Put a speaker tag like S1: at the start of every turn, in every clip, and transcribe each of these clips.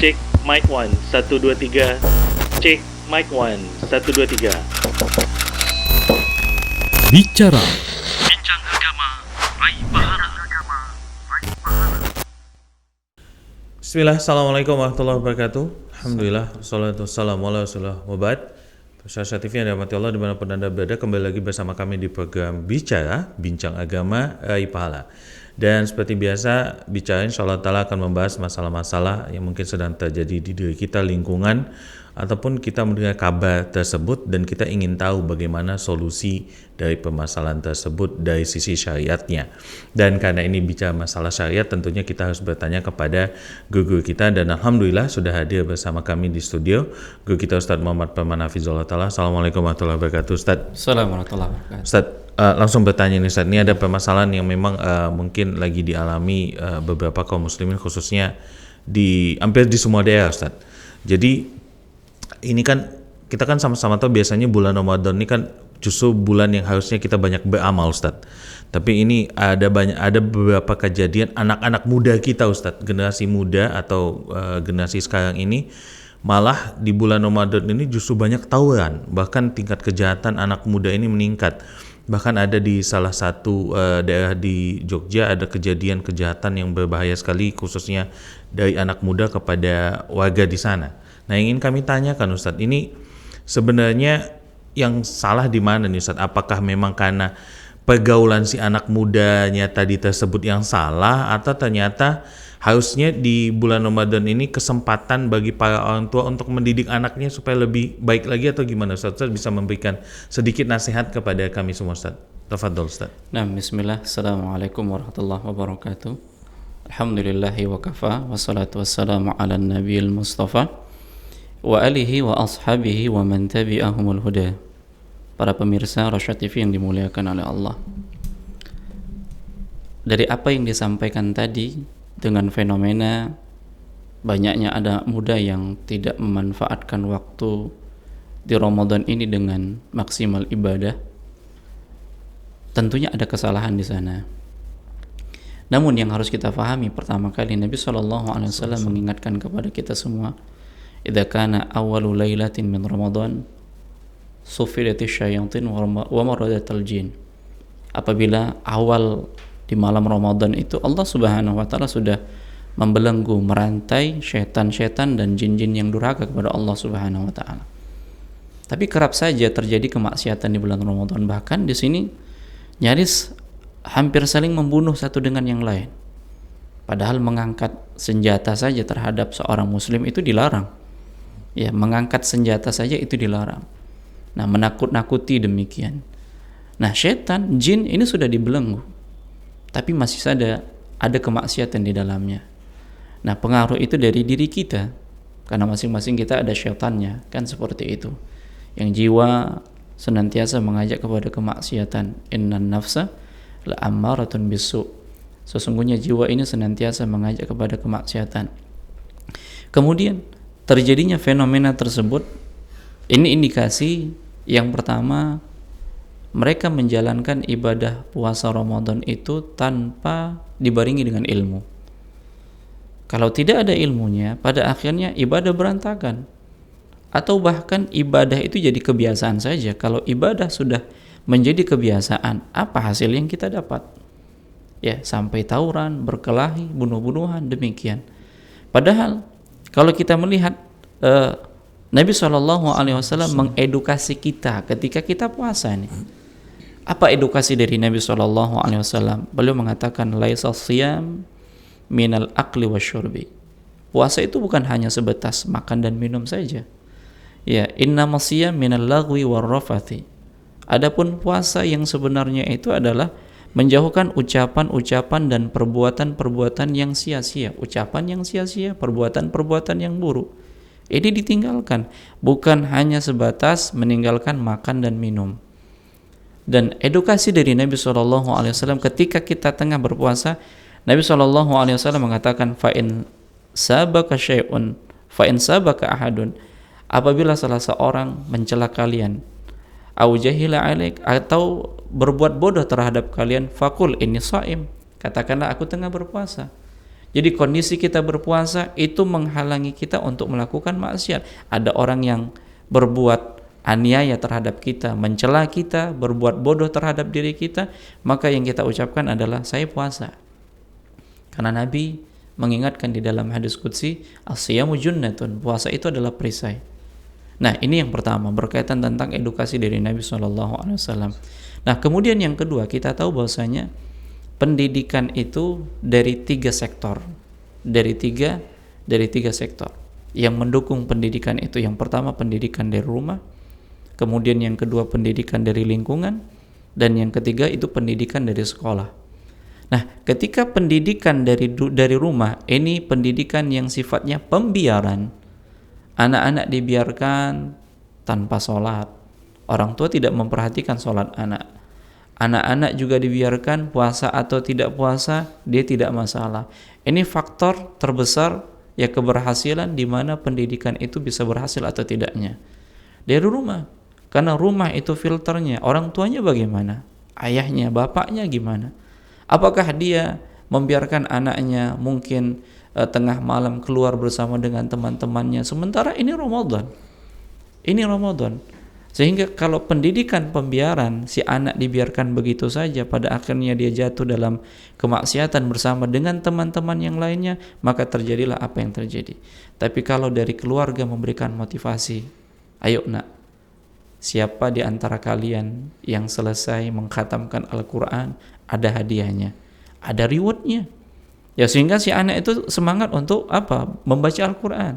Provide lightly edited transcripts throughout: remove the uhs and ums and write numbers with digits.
S1: Cek mic 1 1 2 3. Cek mic 1 1 2 3.
S2: Bicara
S1: Bincang agama, raih pahala.
S3: Bismillah, Assalamualaikum warahmatullahi wabarakatuh. Alhamdulillah, wassalatu wassalamu ala rasulillah wabad. Pemirsa TV yang dirahmati Allah dimanapun Anda berada, kembali lagi bersama kami di program Bicara, Bincang Agama, Raih Pahala. Dan seperti biasa, Bicara insyaAllah ta'ala akan membahas masalah-masalah yang mungkin sedang terjadi di diri kita, lingkungan, ataupun kita mendengar kabar tersebut dan kita ingin tahu bagaimana solusi dari permasalahan tersebut dari sisi syariatnya. Dan karena ini bicara masalah syariat, tentunya kita harus bertanya kepada guru kita, dan alhamdulillah sudah hadir bersama kami di studio guru kita Ustaz Muhammad Parman Hafizullah Ta'ala. Assalamualaikum warahmatullahi wabarakatuh Ustaz.
S4: Assalamualaikum warahmatullahi wabarakatuh.
S3: Ustaz, langsung bertanya nih Ustaz, ini ada permasalahan yang memang mungkin lagi dialami beberapa kaum muslimin, khususnya di hampir di semua daerah Ustaz. Jadi ini kan kita kan sama-sama tahu biasanya bulan Ramadan ini kan justru bulan yang harusnya kita banyak beramal Ustaz. Tapi ini ada beberapa kejadian anak-anak muda kita Ustaz, generasi muda atau generasi sekarang ini malah di bulan Ramadan ini justru banyak tawuran, bahkan tingkat kejahatan anak muda ini meningkat. Bahkan ada di salah satu daerah di Jogja ada kejadian kejahatan yang berbahaya sekali, khususnya dari anak muda kepada warga di sana. Nah, ingin kami tanyakan Ustadz, ini sebenarnya yang salah di mana nih Ustadz? Apakah memang karena pergaulan si anak mudanya tadi tersebut yang salah, atau ternyata harusnya di bulan Ramadan ini kesempatan bagi para orang tua untuk mendidik anaknya supaya lebih baik lagi, atau gimana Ustadz? Ustadz bisa memberikan sedikit nasihat kepada kami semua Ustadz. Tafadhol Ustadz.
S4: Nah, bismillah. Assalamualaikum warahmatullahi wabarakatuh. Alhamdulillahi wa kafa, wassalatu wassalamu ala nabiyil mustafa wa alihi wa ashabihi wa man tabi'ahumul huda. Para pemirsa Rasyad TV yang dimuliakan oleh Allah, dari apa yang disampaikan tadi, dengan fenomena banyaknya anak muda yang tidak memanfaatkan waktu di Ramadan ini dengan maksimal ibadah, tentunya ada kesalahan di sana. Namun yang harus kita pahami, pertama kali Nabi SAW mengingatkan kepada kita semua, idza kana awwalu lailatin min Ramadan suffidatis syayatin wa maradatal jin. Apabila awal di malam Ramadan itu Allah Subhanahu wa taala sudah membelenggu, merantai syaitan-syaitan dan jin-jin yang durhaka kepada Allah Subhanahu wa taala. Tapi kerap saja terjadi kemaksiatan di bulan Ramadan, bahkan di sini nyaris hampir saling membunuh satu dengan yang lain. Padahal mengangkat senjata saja terhadap seorang muslim itu dilarang. Ya, mengangkat senjata saja itu dilarang. Nah, menakut-nakuti demikian. Nah, syaitan, jin ini sudah dibelenggu, tapi masih ada kemaksiatan di dalamnya. Nah, pengaruh itu dari diri kita, karena masing-masing kita ada syaitannya, kan seperti itu. Yang jiwa senantiasa mengajak kepada kemaksiatan. Innan nafsa la'ammaratun bisu. Sesungguhnya jiwa ini senantiasa mengajak kepada kemaksiatan. Kemudian terjadinya fenomena tersebut, ini indikasi yang pertama, mereka menjalankan ibadah puasa Ramadan itu tanpa dibarengi dengan ilmu. Kalau tidak ada ilmunya, pada akhirnya ibadah berantakan, atau bahkan ibadah itu jadi kebiasaan saja. Kalau ibadah sudah menjadi kebiasaan, apa hasil yang kita dapat? Ya, sampai tawuran, berkelahi, bunuh-bunuhan, demikian. Padahal kalau kita melihat Nabi SAW mengedukasi kita ketika kita puasa nih. Apa edukasi dari Nabi SAW? Beliau mengatakan laisa siyam minal akli wasyurbi. Puasa itu bukan hanya sebatas makan dan minum saja. Ya, innamas siyam minal lagwi warrafathi. Adapun puasa yang sebenarnya itu adalah menjauhkan ucapan-ucapan dan perbuatan-perbuatan yang sia-sia, ucapan yang sia-sia, perbuatan-perbuatan yang buruk. Ini ditinggalkan, bukan hanya sebatas meninggalkan makan dan minum. Dan edukasi dari Nabi SAW ketika kita tengah berpuasa, Nabi SAW mengatakan, fa'in sabaka syai'un, fa'in sabaka ahadun, apabila salah seorang mencela kalian, au jahila alaik, atau berbuat bodoh terhadap kalian, fakul inni shaim, katakanlah aku tengah berpuasa. Jadi kondisi kita berpuasa itu menghalangi kita untuk melakukan maksiat. Ada orang yang berbuat aniaya terhadap kita, mencela kita, berbuat bodoh terhadap diri kita, maka yang kita ucapkan adalah saya puasa. Karena Nabi mengingatkan di dalam hadis qudsi, as-siyamu junnatun, puasa itu adalah perisai. Nah, ini yang pertama berkaitan tentang edukasi dari Nabi SAW. Nah, kemudian yang kedua, kita tahu bahwasanya pendidikan itu dari tiga sektor, dari tiga sektor yang mendukung pendidikan itu. Yang pertama pendidikan dari rumah, kemudian yang kedua pendidikan dari lingkungan, dan yang ketiga itu pendidikan dari sekolah. Nah, ketika pendidikan dari rumah, ini pendidikan yang sifatnya pembiaran. Anak-anak dibiarkan tanpa sholat, orang tua tidak memperhatikan sholat anak. Anak-anak juga dibiarkan puasa atau tidak puasa, dia tidak masalah. Ini faktor terbesar ya keberhasilan di mana pendidikan itu bisa berhasil atau tidaknya. Dari rumah. Karena rumah itu filternya. Orang tuanya bagaimana? Ayahnya, bapaknya gimana? Apakah dia membiarkan anaknya mungkin tengah malam keluar bersama dengan teman-temannya, sementara ini Ramadan. Ini Ramadan. Sehingga kalau pendidikan pembiaran, si anak dibiarkan begitu saja, pada akhirnya dia jatuh dalam kemaksiatan bersama dengan teman-teman yang lainnya, maka terjadilah apa yang terjadi. Tapi kalau dari keluarga memberikan motivasi, ayo nak, siapa di antara kalian yang selesai mengkhatamkan Al-Quran, ada hadiahnya, ada rewardnya. Ya, sehingga si anak itu semangat untuk apa? Membaca Al-Quran,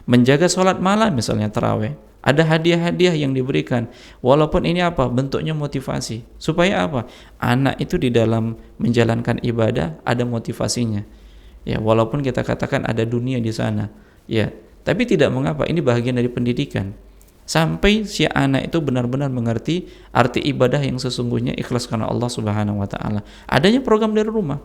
S4: menjaga sholat malam misalnya tarawih. Ada hadiah-hadiah yang diberikan, walaupun ini apa? Bentuknya motivasi. Supaya apa? Anak itu di dalam menjalankan ibadah ada motivasinya. Ya, walaupun kita katakan ada dunia di sana. Ya, tapi tidak mengapa, ini bagian dari pendidikan. Sampai si anak itu benar-benar mengerti arti ibadah yang sesungguhnya, ikhlas karena Allah Subhanahu wa taala. Adanya program dari rumah.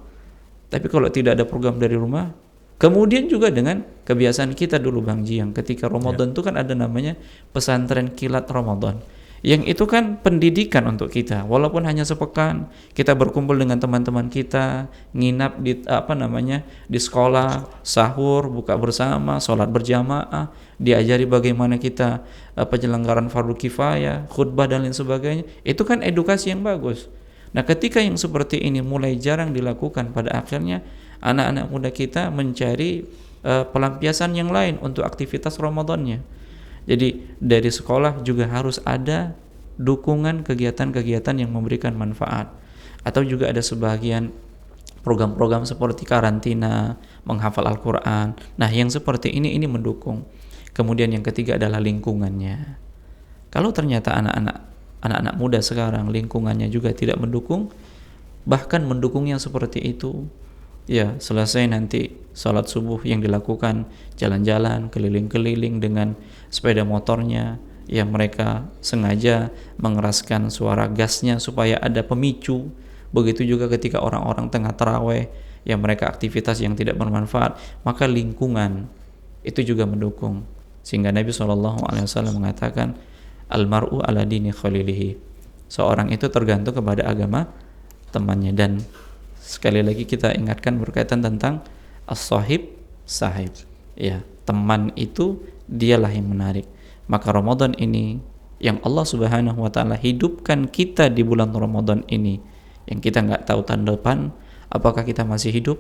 S4: Tapi kalau tidak ada program dari rumah, kemudian juga dengan kebiasaan kita dulu Bang Jiang, ketika Ramadan itu kan ada namanya pesantren kilat Ramadan. Yang itu kan pendidikan untuk kita. Walaupun hanya sepekan, kita berkumpul dengan teman-teman kita, nginap di di sekolah, sahur, buka bersama, sholat berjamaah, diajari bagaimana kita penyelenggaraan fardu kifayah, khutbah dan lain sebagainya. Itu kan edukasi yang bagus. Nah, ketika yang seperti ini mulai jarang dilakukan, pada akhirnya anak-anak muda kita mencari pelampiasan yang lain untuk aktivitas Ramadannya. Jadi dari sekolah juga harus ada dukungan kegiatan-kegiatan yang memberikan manfaat. Atau juga ada sebagian program-program seperti karantina, menghafal Al-Quran. Nah, yang seperti ini mendukung. Kemudian yang ketiga adalah lingkungannya. Kalau ternyata anak-anak muda sekarang lingkungannya juga tidak mendukung, bahkan mendukungnya seperti itu, ya selesai nanti sholat subuh yang dilakukan jalan-jalan keliling-keliling dengan sepeda motornya, ya mereka sengaja mengeraskan suara gasnya supaya ada pemicu. Begitu juga ketika orang-orang tengah taraweh, ya mereka aktivitas yang tidak bermanfaat, maka lingkungan itu juga mendukung. Sehingga Nabi SAW mengatakan, almar'u ala dini khalilihi, seorang itu tergantung kepada agama temannya. Dan sekali lagi kita ingatkan berkaitan tentang as-sahib sahib, ya teman itu dialah yang menarik. Maka Ramadan ini yang Allah Subhanahu wa taala hidupkan kita di bulan Ramadan ini, yang kita nggak tahu tahun depan apakah kita masih hidup,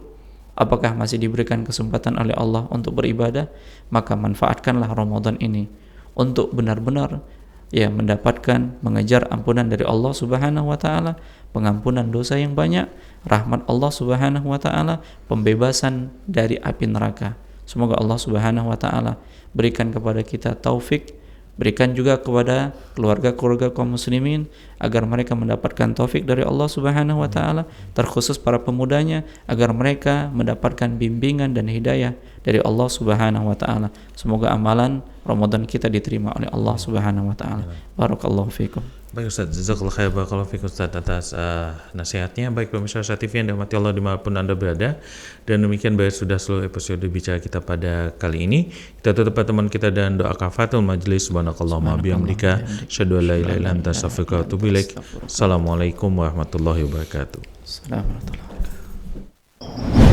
S4: apakah masih diberikan kesempatan oleh Allah untuk beribadah, maka manfaatkanlah Ramadan ini untuk benar-benar ya mendapatkan, mengejar ampunan dari Allah Subhanahu wa taala, pengampunan dosa yang banyak, rahmat Allah Subhanahu wa taala, pembebasan dari api neraka. Semoga Allah Subhanahu wa taala berikan kepada kita taufik, berikan juga kepada keluarga-keluarga kaum muslimin agar mereka mendapatkan taufik dari Allah Subhanahu wa taala, terkhusus para pemudanya agar mereka mendapatkan bimbingan dan hidayah dari Allah Subhanahu wa taala. Semoga amalan Ramadan kita diterima oleh Allah Subhanahu wa taala. Barakallahu fikum.
S3: Baik Ustaz, jazakallahu khair, barakallahu fikum Ustaz atas nasihatnya. Baik pemirsa Syah TV yang dirahmati Allah dimanapun Anda berada. Dan demikian baik sudah seluruh episode bicara kita pada kali ini. Kita tutup pertemuan kita dan doa kafatul majlis. Subhanakallahumma bihamdika, asyhadu an la ilaha illa anta, astaghfiruka wa atubu ilaik. Assalamualaikum warahmatullahi wabarakatuh.
S4: Assalamualaikum warahmatullahi wabarakatuh.